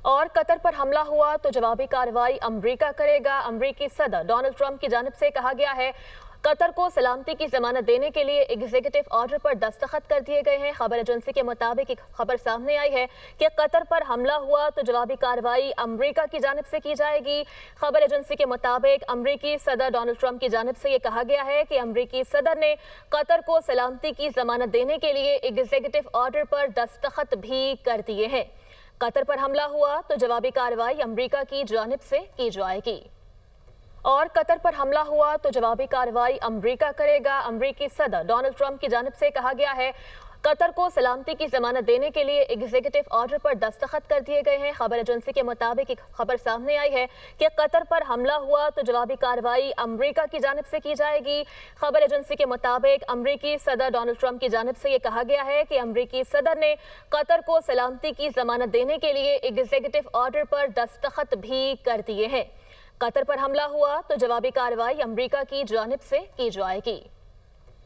اور قطر پر حملہ ہوا تو جوابی کارروائی امریکہ کرے گا۔ امریکی صدر ڈونلڈ ٹرمپ کی جانب سے کہا گیا ہے قطر کو سلامتی کی ضمانت دینے کے لیے ایگزیکٹو آرڈر پر دستخط کر دیے گئے ہیں۔ خبر ایجنسی کے مطابق ایک خبر سامنے آئی ہے کہ قطر پر حملہ ہوا تو جوابی کارروائی امریکہ کی جانب سے کی جائے گی۔ خبر ایجنسی کے مطابق امریکی صدر ڈونلڈ ٹرمپ کی جانب سے یہ کہا گیا ہے کہ امریکی صدر نے قطر کو سلامتی کی ضمانت دینے کے لیے ایگزیکٹو آرڈر پر دستخط بھی کر دیے ہیں۔ قطر پر حملہ ہوا تو جوابی کارروائی امریکہ کی جانب سے کی جائے گی۔ اور قطر پر حملہ ہوا تو جوابی کارروائی امریکہ کرے گا۔ امریکی صدر ڈونلڈ ٹرمپ کی جانب سے کہا گیا ہے قطر کو سلامتی کی ضمانت دینے کے لیے ایگزیکٹو آرڈر پر دستخط کر دیے گئے ہیں۔ خبر ایجنسی کے مطابق ایک خبر سامنے آئی ہے کہ قطر پر حملہ ہوا تو جوابی کارروائی امریکہ کی جانب سے کی جائے گی۔ خبر ایجنسی کے مطابق امریکی صدر ڈونلڈ ٹرمپ کی جانب سے یہ کہا گیا ہے کہ امریکی صدر نے قطر کو سلامتی کی ضمانت دینے کے لیے ایگزیکٹو آرڈر پر دستخط بھی کر دیے ہیں۔ قطر پر حملہ ہوا تو جوابی کارروائی امریکہ کی جانب سے کی جائے گی۔